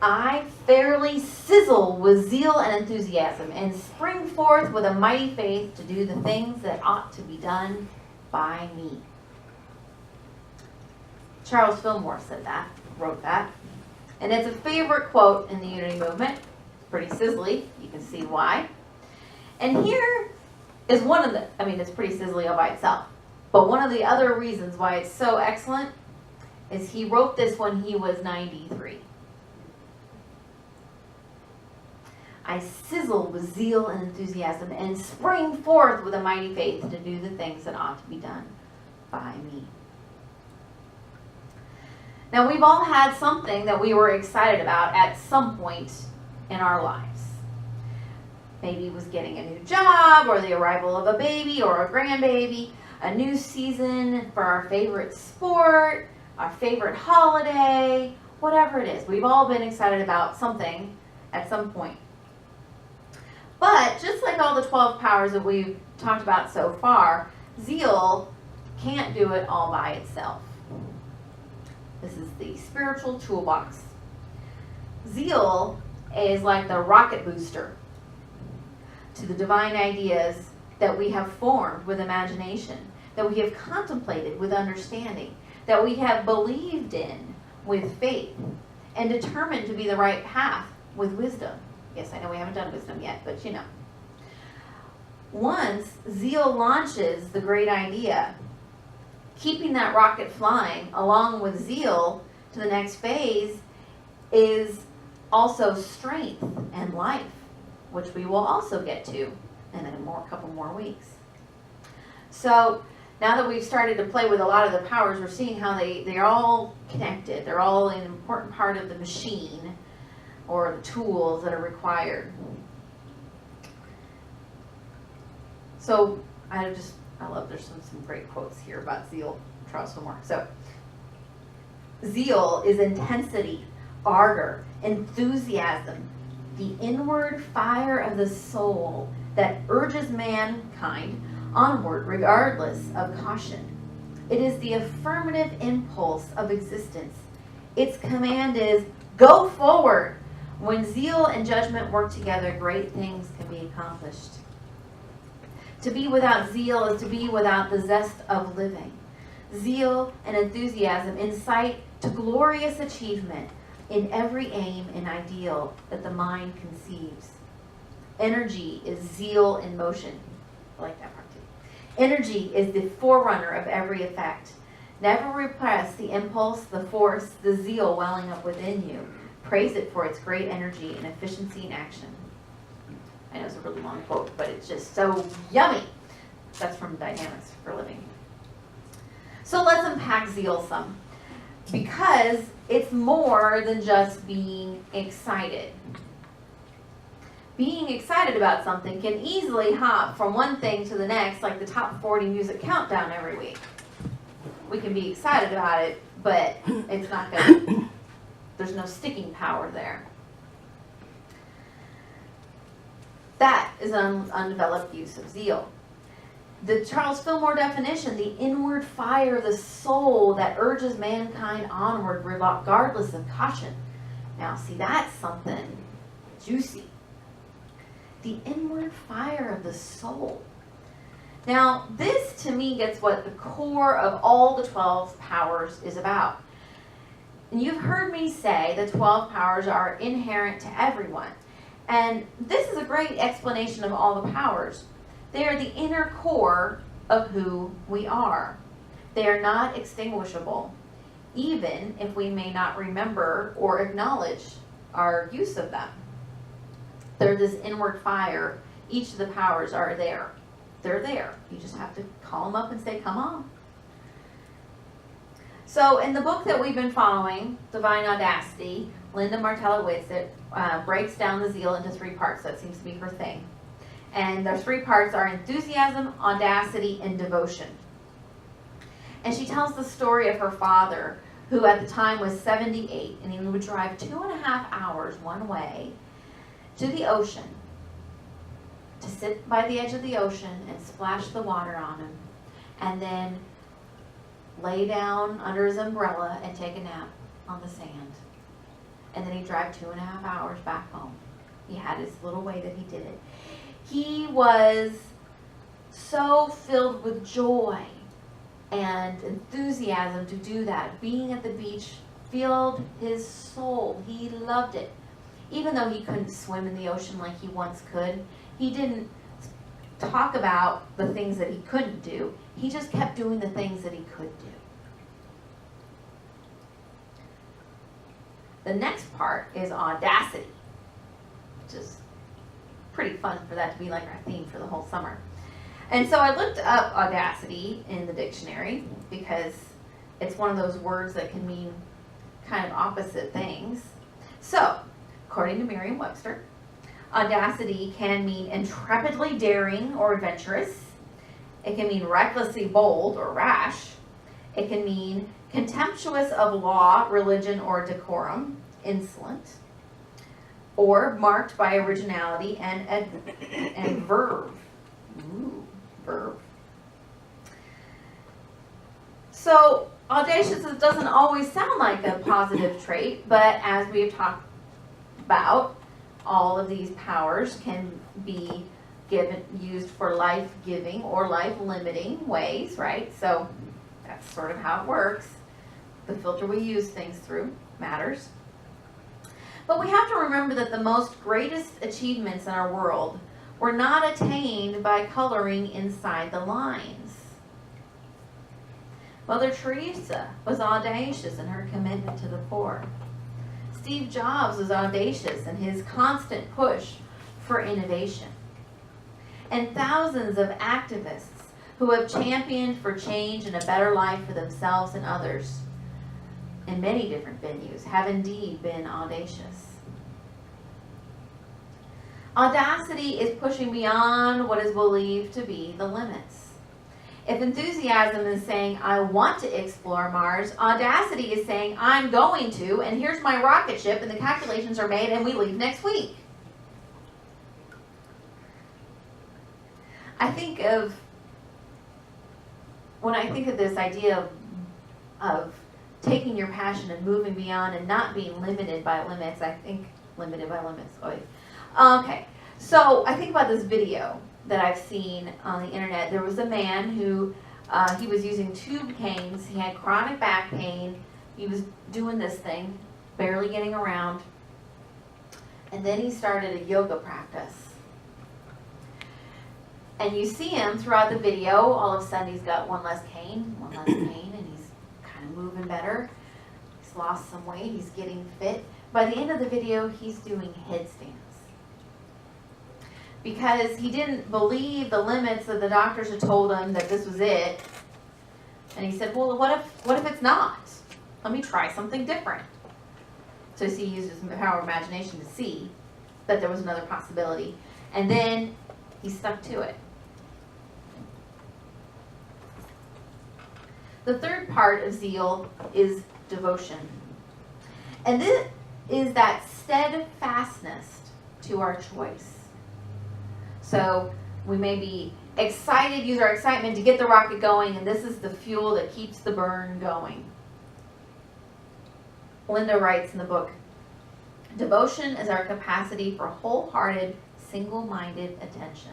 I fairly sizzle with zeal and enthusiasm and spring forth with a mighty faith to do the things that ought to be done by me. Charles Fillmore said that, wrote that. And it's a favorite quote in the Unity movement. It's pretty sizzly. You can see why. And here is one of the, it's pretty sizzly all by itself. But one of the other reasons why it's so excellent is he wrote this when he was 93. I sizzle with zeal and enthusiasm and spring forth with a mighty faith to do the things that ought to be done by me. Now, we've all had something that we were excited about at some point in our lives. Maybe it was getting a new job, or the arrival of a baby or a grandbaby, a new season for our favorite sport, our favorite holiday, whatever it is. We've all been excited about something at some point. But just like all the 12 powers that we've talked about so far, zeal can't do it all by itself. This is the spiritual toolbox. Zeal is like the rocket booster to the divine ideas that we have formed with imagination, that we have contemplated with understanding, that we have believed in with faith, and determined to be the right path with wisdom. Yes, I know we haven't done wisdom yet, but you know. Once zeal launches the great idea, keeping that rocket flying along with zeal to the next phase is also strength and life, which we will also get to in a couple more weeks. So now that we've started to play with a lot of the powers, we're seeing how they're all connected. They're all an important part of the machine or the tools that are required. So I love, there's some great quotes here about zeal, Charles Fillmore. So, zeal is intensity, ardor, enthusiasm, the inward fire of the soul that urges mankind onward regardless of caution. It is the affirmative impulse of existence. Its command is, go forward. When zeal and judgment work together, great things can be accomplished. To be without zeal is to be without the zest of living. Zeal and enthusiasm incite to glorious achievement in every aim and ideal that the mind conceives. Energy is zeal in motion. I like that part too. Energy is the forerunner of every effect. Never repress the impulse, the force, the zeal welling up within you. Praise it for its great energy and efficiency in action. I know it's a really long quote, but it's just so yummy. That's from Dynamics for Living. So let's unpack zeal some, because it's more than just being excited. Being excited about something can easily hop from one thing to the next, like the top 40 music countdown every week. We can be excited about it, but it's not going. There's no sticking power there. That is an undeveloped use of zeal. The Charles Fillmore definition, the inward fire of the soul that urges mankind onward regardless of caution. Now, see, that's something juicy. The inward fire of the soul. Now, this to me gets what the core of all the 12 powers is about. And you've heard me say the 12 powers are inherent to everyone. And this is a great explanation of all the powers. They are the inner core of who we are. They are not extinguishable, even if we may not remember or acknowledge our use of them. They're this inward fire. Each of the powers are there. They're there. You just have to call them up and say, come on. So in the book that we've been following, Divine Audacity, Linda Martella-Whitsitt breaks down the zeal into 3 parts. That seems to be her thing. And those 3 parts are enthusiasm, audacity, and devotion. And she tells the story of her father, who at the time was 78, and he would drive 2.5 hours one way to the ocean, to sit by the edge of the ocean and splash the water on him, and then lay down under his umbrella and take a nap on the sand. and then he'd drive 2.5 hours back home. He had his little way that he did it. He was so filled with joy and enthusiasm to do that. Being at the beach filled his soul. He loved it. Even though he couldn't swim in the ocean like he once could, he didn't talk about the things that he couldn't do. He just kept doing the things that he could do. The next part is audacity, which is pretty fun for that to be like our theme for the whole summer. And so I looked up audacity in the dictionary because it's one of those words that can mean kind of opposite things. So, according to Merriam-Webster, audacity can mean intrepidly daring or adventurous. It can mean recklessly bold or rash. It can mean contemptuous of law, religion, or decorum, insolent, or marked by originality and verve. Ooh, verve. So, audacious doesn't always sound like a positive trait, but as we've talked about, all of these powers can be used for life-giving or life-limiting ways, right? So that's sort of how it works. The filter we use things through matters. But we have to remember that the most greatest achievements in our world were not attained by coloring inside the lines. Mother Teresa was audacious in her commitment to the poor. Steve Jobs was audacious in his constant push for innovation. And thousands of activists who have championed for change and a better life for themselves and others in many different venues have indeed been audacious. Audacity is pushing beyond what is believed to be the limits. If enthusiasm is saying, I want to explore Mars, audacity is saying, I'm going to, and here's my rocket ship, and the calculations are made, and we leave next week. When I think of this idea of taking your passion and moving beyond and not being limited by limits, I think, limited by limits, okay. So I think about this video that I've seen on the internet. There was a man who, he was using tube canes. He had chronic back pain. He was doing this thing, barely getting around. And then he started a yoga practice. And you see him throughout the video. All of a sudden he's got one less pain, and he's kind of moving better. He's lost some weight. He's getting fit. By the end of the video, he's doing headstands. Because he didn't believe the limits that the doctors had told him that this was it. And he said, well, what if it's not? Let me try something different. So he used his power of imagination to see that there was another possibility. And then he stuck to it. The third part of zeal is devotion. And this is that steadfastness to our choice. So we may be excited, use our excitement to get the rocket going, and this is the fuel that keeps the burn going. Linda writes in the book, devotion is our capacity for wholehearted, single-minded attention.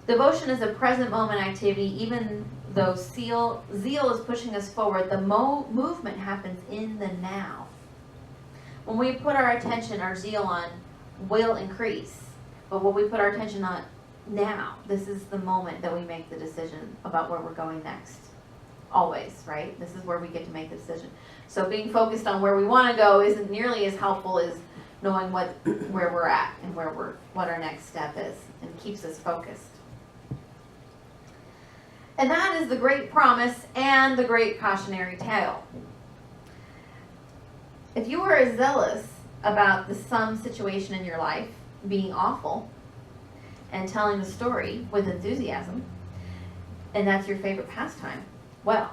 Devotion is a present moment activity. Even though zeal is pushing us forward, the movement happens in the now. When we put our attention, our zeal on, will increase. But when we put our attention on now, this is the moment that we make the decision about where we're going next. Always, right? This is where we get to make the decision. So being focused on where we want to go isn't nearly as helpful as knowing where we're at and what our next step is, and keeps us focused. And that is the great promise and the great cautionary tale. If you are as zealous about some situation in your life being awful and telling the story with enthusiasm, and that's your favorite pastime, well,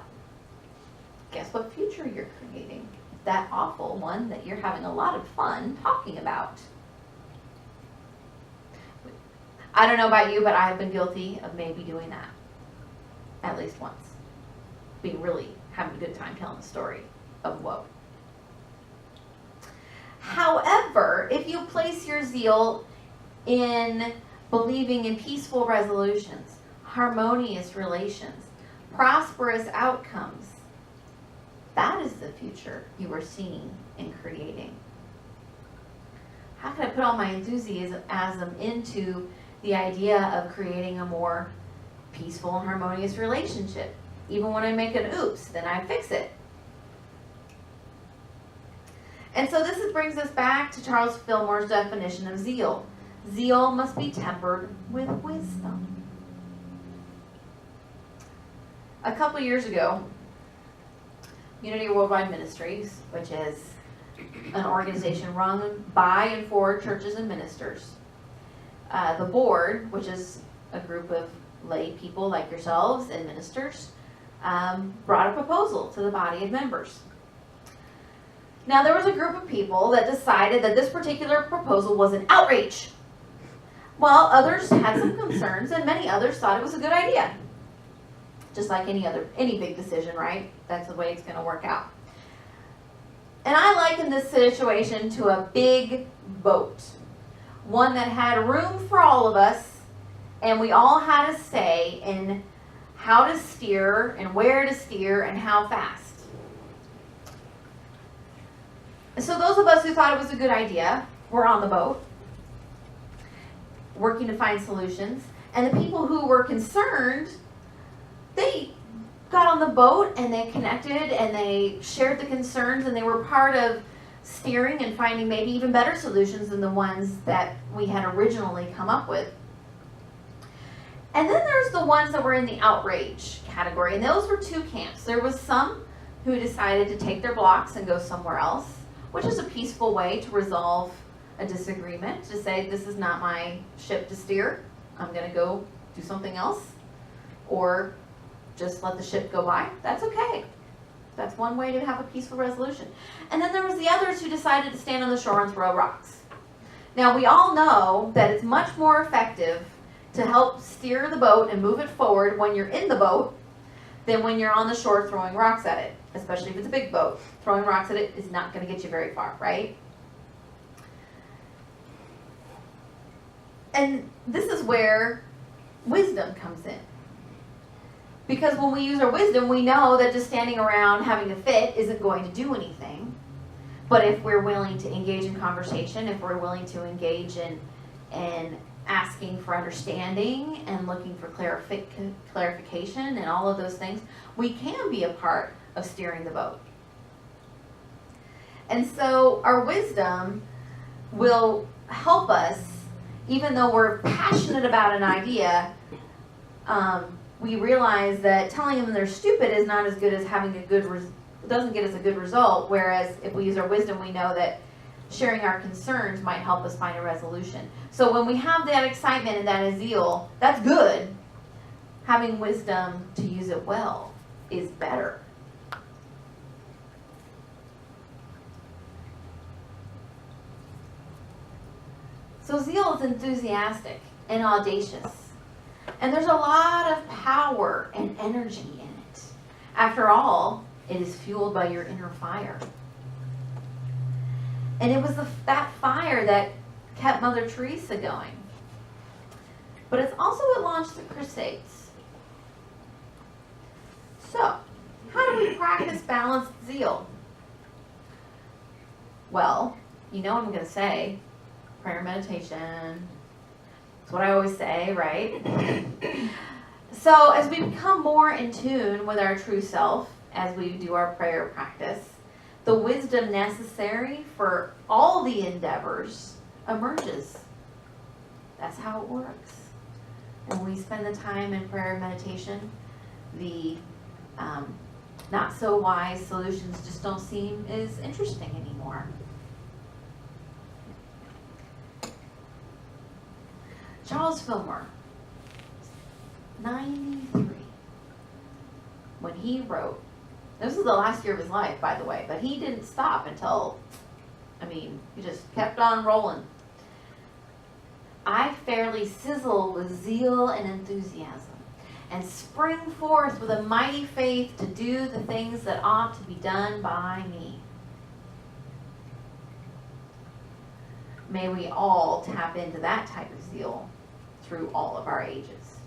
guess what future you're creating? That awful one that you're having a lot of fun talking about. I don't know about you, but I have been guilty of maybe doing that at least once. Having a good time telling the story. of woe. However, if you place your zeal in believing in peaceful resolutions, harmonious relations, prosperous outcomes, that is the future you are seeing and creating. How can I put all my enthusiasm into the idea of creating a more peaceful and harmonious relationship? Even when I make an oops, then I fix it. And so this brings us back to Charles Fillmore's definition of zeal. Zeal must be tempered with wisdom. A couple years ago, Unity Worldwide Ministries, which is an organization run by and for churches and ministers, the board, which is a group of lay people like yourselves and ministers, brought a proposal to the body of members. Now, there was a group of people that decided that this particular proposal was an outrage, while others had some concerns, and many others thought it was a good idea. Just like any big decision, right? That's the way it's going to work out. And I liken this situation to a big boat, one that had room for all of us, and we all had a say in how to steer and where to steer and how fast. So those of us who thought it was a good idea were on the boat, working to find solutions. And the people who were concerned, they got on the boat and they connected and they shared the concerns, and they were part of steering and finding maybe even better solutions than the ones that we had originally come up with. And then there's the ones that were in the outrage category, and those were two camps. There was some who decided to take their blocks and go somewhere else, which is a peaceful way to resolve a disagreement, to say, this is not my ship to steer, I'm going to go do something else, or just let the ship go by. That's okay. That's one way to have a peaceful resolution. And then there was the others who decided to stand on the shore and throw rocks. Now, we all know that it's much more effective to help steer the boat and move it forward when you're in the boat than when you're on the shore throwing rocks at it, especially if it's a big boat. Throwing rocks at it is not going to get you very far, right? And this is where wisdom comes in. Because when we use our wisdom, we know that just standing around having a fit isn't going to do anything. But if we're willing to engage in conversation, if we're willing to engage in asking for understanding and looking for clarification and all of those things, we can be a part of steering the boat. And so our wisdom will help us, even though we're passionate about an idea, we realize that telling them they're stupid is not as good as having doesn't get us a good result, whereas if we use our wisdom, we know that sharing our concerns might help us find a resolution. So when we have that excitement and that zeal, that's good. Having wisdom to use it well is better. So zeal is enthusiastic and audacious. And there's a lot of power and energy in it. After all, it is fueled by your inner fire. And it was that fire that kept Mother Teresa going. But it's also what launched the Crusades. So, how do we practice balanced zeal? Well, you know what I'm going to say. Prayer, meditation. That's what I always say, right? So, as we become more in tune with our true self, as we do our prayer practice, the wisdom necessary for all the endeavors emerges. That's how it works. When we spend the time in prayer and meditation, the not so wise solutions just don't seem as interesting anymore. Charles Fillmore, 93, when he wrote, this was the last year of his life, by the way, but he didn't stop until, he just kept on rolling. I fairly sizzle with zeal and enthusiasm, and spring forth with a mighty faith to do the things that ought to be done by me. May we all tap into that type of zeal through all of our ages.